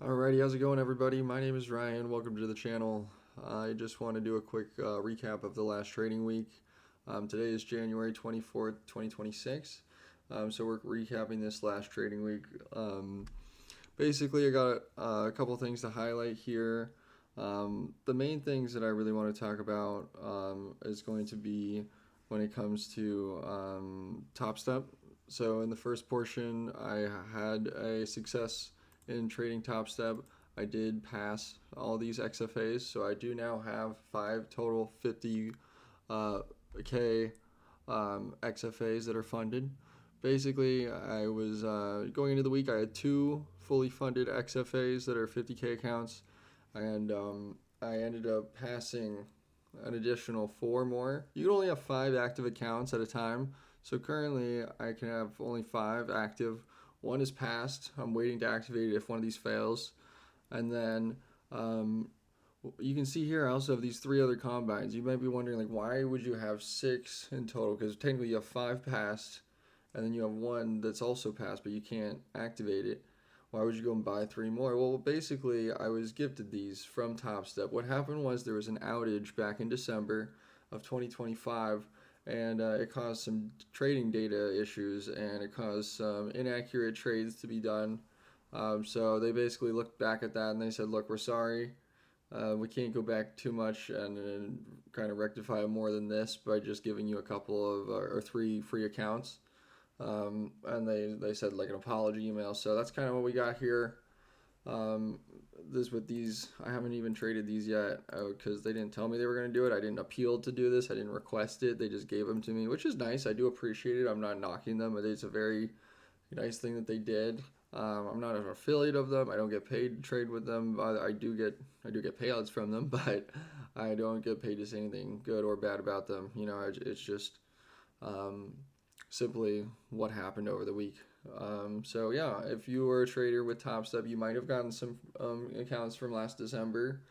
Alrighty, how's it going, everybody? My name is Ryan. Welcome to the channel. I just want to do a quick recap of the last trading week. Today is January 24th, 2026. So we're recapping this last trading week. Basically, I got a couple things to highlight here. The main things that I really want to talk about is going to be when it comes to Topstep. So in the first portion, I had a success in trading Topstep. I did pass all these XFAs, so I do now have 5 total 50K XFAs that are funded. Basically, I was going into the week, I had 2 fully funded XFAs that are 50K accounts, and I ended up passing an additional 4 more. You can only have 5 active accounts at a time, so currently I can have only 5 active. One is passed. I'm waiting to activate it if one of these fails. And then you can see here I also have these 3 other combines. You might be wondering, like, why would you have 6 in total? Because technically you have 5 passed, and then you have 1 that's also passed, but you can't activate it. Why would you go and buy 3 more? Well, basically, I was gifted these from Topstep. What happened was there was an outage back in December of 2025, and it caused some trading data issues, and it caused some inaccurate trades to be done. So they basically looked back at that and they said, look, we're sorry. We can't go back too much and kind of rectify more than this by just giving you a couple of or 3 free accounts. And they said like an apology email. So that's kind of what we got here. This with these, I haven't even traded these yet because they didn't tell me they were going to do it. I didn't appeal to do this. I didn't request it. They just gave them to me, which is nice. I do appreciate it. I'm not knocking them. It's a very nice thing that they did. I'm not an affiliate of them. I don't get paid to trade with them. I do get payouts from them, but I don't get paid to say anything good or bad about them. It's just simply what happened over the week. So yeah, if you were a trader with Topstep, you might have gotten some accounts from last December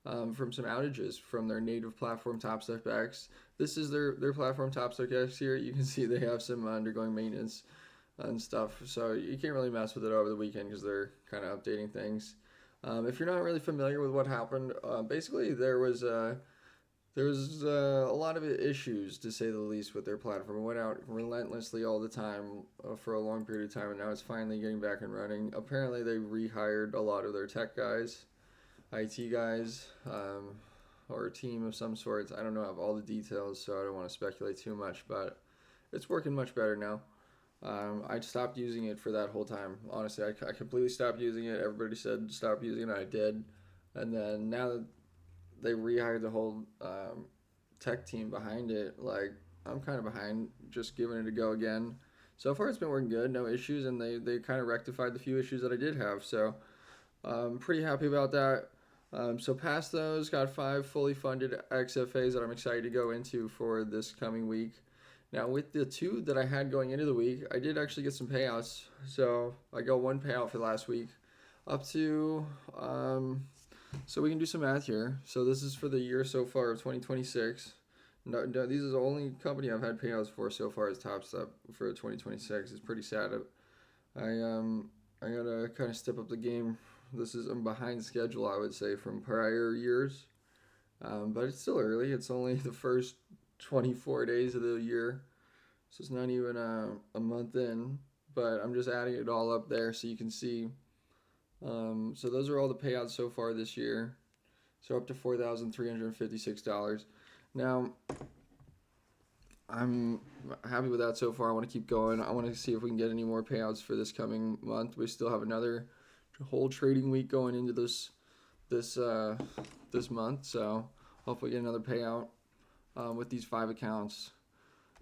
from some outages from their native platform Topstep X. This is their platform Topstep X here. You can see they have some undergoing maintenance and stuff, so you can't really mess with it over the weekend because they're kind of updating things. If you're not really familiar with what happened, basically there was a lot of issues, to say the least, with their platform. It went out relentlessly all the time for a long period of time, and now it's finally getting back and running. Apparently, they rehired a lot of their tech guys, IT guys, or a team of some sorts. I don't know, I have all the details, so I don't want to speculate too much, but it's working much better now. I stopped using it for that whole time. Honestly, I completely stopped using it. Everybody said stop using it, I did. And then now that they rehired the whole tech team behind it, like, I'm kind of behind just giving it a go again. So far it's been working good, no issues, and they kind of rectified the few issues that I did have, so I'm pretty happy about that. So past those, got 5 fully funded XFAs that I'm excited to go into for this coming week. Now with the 2 that I had going into the week, I did actually get some payouts. So I got 1 payout for last week up to so we can do some math here. So this is for the year so far of 2026. No, these is the only company I've had payouts for so far is Topstep for 2026. It's pretty sad. I gotta kind of step up the game. I'm behind schedule, I would say, from prior years. But it's still early. It's only the first 24 days of the year, so it's not even a month in. But I'm just adding it all up there so you can see. So those are all the payouts so far this year. So up to $4,356. Now, I'm happy with that so far. I want to keep going. I want to see if we can get any more payouts for this coming month. We still have another whole trading week going into this month. So hopefully get another payout with these 5 accounts,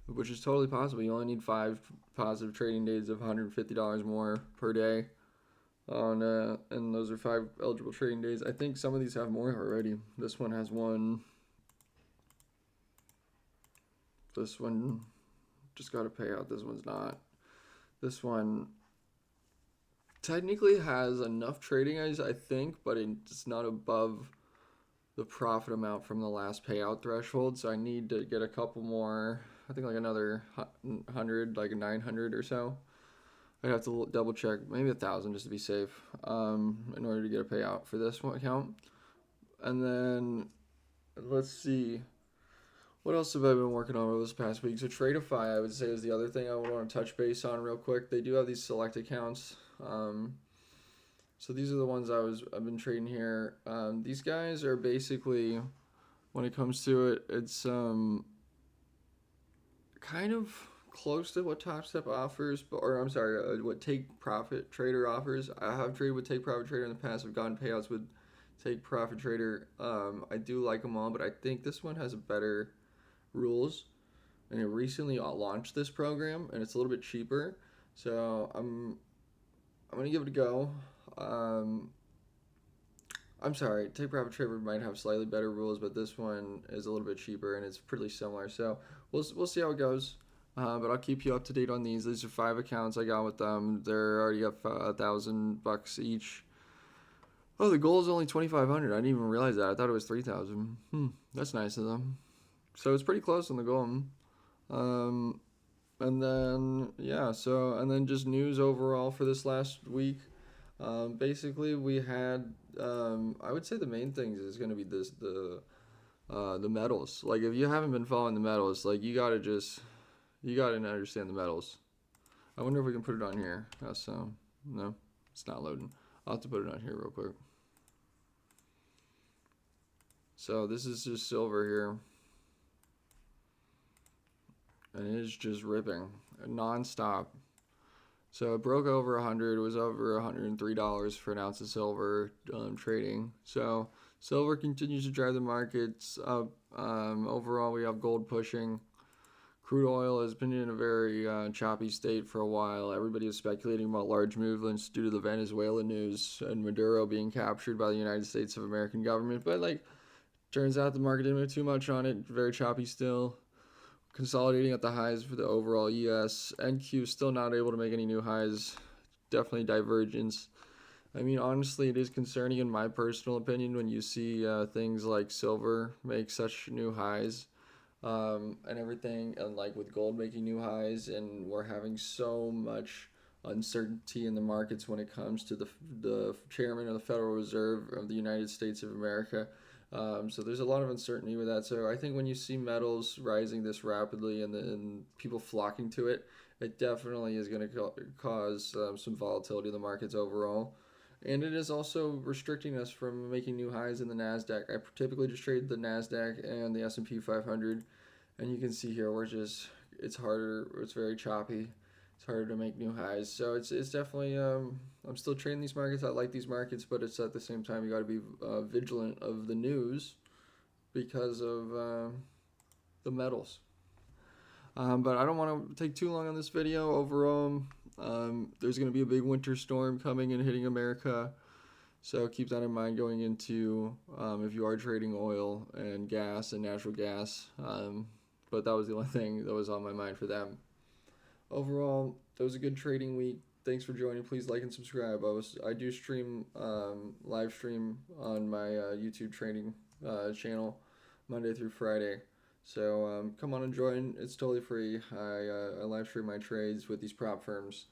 which is totally possible. You only need 5 positive trading days of $150 more per day. And those are 5 eligible trading days. I think some of these have more already. This one has 1. This one just got a payout. This one's not. This one technically has enough trading days, I think, but it's not above the profit amount from the last payout threshold. So I need to get a couple more. I think like another 100, like 900 or so. I'd have to double check, maybe 1,000 just to be safe, in order to get a payout for this one account. And then let's see, what else have I been working on over this past week? So Tradeify, I would say, is the other thing I would want to touch base on real quick. They do have these select accounts. So these are the ones I've been trading here. These guys are basically, when it comes to it, it's kind of close to what Topstep offers, what Take Profit Trader offers. I have traded with Take Profit Trader in the past. I've gotten payouts with Take Profit Trader. I do like them all, but I think this one has better rules, and it recently launched this program, and it's a little bit cheaper. So I'm gonna give it a go. I'm sorry, Take Profit Trader might have slightly better rules, but this one is a little bit cheaper and it's pretty similar. So we'll see how it goes. But I'll keep you up to date on these. These are 5 accounts I got with them. They're already up $1,000 each. Oh, the goal is only 2,500. I didn't even realize that. I thought it was 3,000. That's nice of them. So it's pretty close on the goal. And then and then just news overall for this last week. Basically, we had I would say the main things is going to be the metals. Like, if you haven't been following the metals, like, you gotta understand the metals. I wonder if we can put it on here. No, it's not loading. I'll have to put it on here real quick. So this is just silver here, and it is just ripping non-stop. So it broke over 100. It was over $103 for an ounce of silver trading. So silver continues to drive the markets up. Overall, we have gold pushing. Crude oil has been in a very choppy state for a while. Everybody is speculating about large movements due to the Venezuela news and Maduro being captured by the United States of American government. But, like, turns out the market didn't move too much on it. Very choppy still. Consolidating at the highs for the overall US. NQ still not able to make any new highs. Definitely divergence. I mean, honestly, it is concerning in my personal opinion when you see things like silver make such new highs and everything, and like with gold making new highs, and we're having so much uncertainty in the markets when it comes to the chairman of the Federal Reserve of the United States of America. So there's a lot of uncertainty with that. So I think when you see metals rising this rapidly and people flocking to it, it definitely is going to cause some volatility in the markets overall. And it is also restricting us from making new highs in the NASDAQ. I typically just trade the NASDAQ and the S&P 500. And you can see here, it's harder, it's very choppy. It's harder to make new highs. So it's definitely, I'm still trading these markets. I like these markets, but it's at the same time, you got to be vigilant of the news because of the metals. But I don't want to take too long on this video. Overall, there's going to be a big winter storm coming and hitting America. So keep that in mind going into if you are trading oil and gas and natural gas. But that was the only thing that was on my mind for them. Overall, it was a good trading week. Thanks for joining. Please like and subscribe. I do stream live stream on my YouTube trading channel Monday through Friday. So come on and join. It's totally free. I live stream my trades with these prop firms.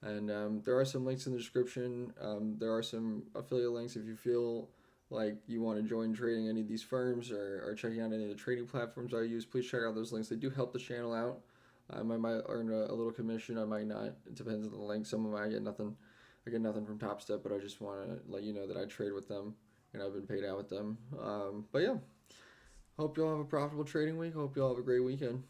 And there are some links in the description. There are some affiliate links if you feel like you want to join trading any of these firms or checking out any of the trading platforms I use. Please check out those links. They do help the channel out. I might earn a little commission. I might not. It depends on the link. Some of them I get nothing. I get nothing from Topstep, but I just want to let you know that I trade with them and I've been paid out with them. But yeah, hope you all have a profitable trading week. Hope you all have a great weekend.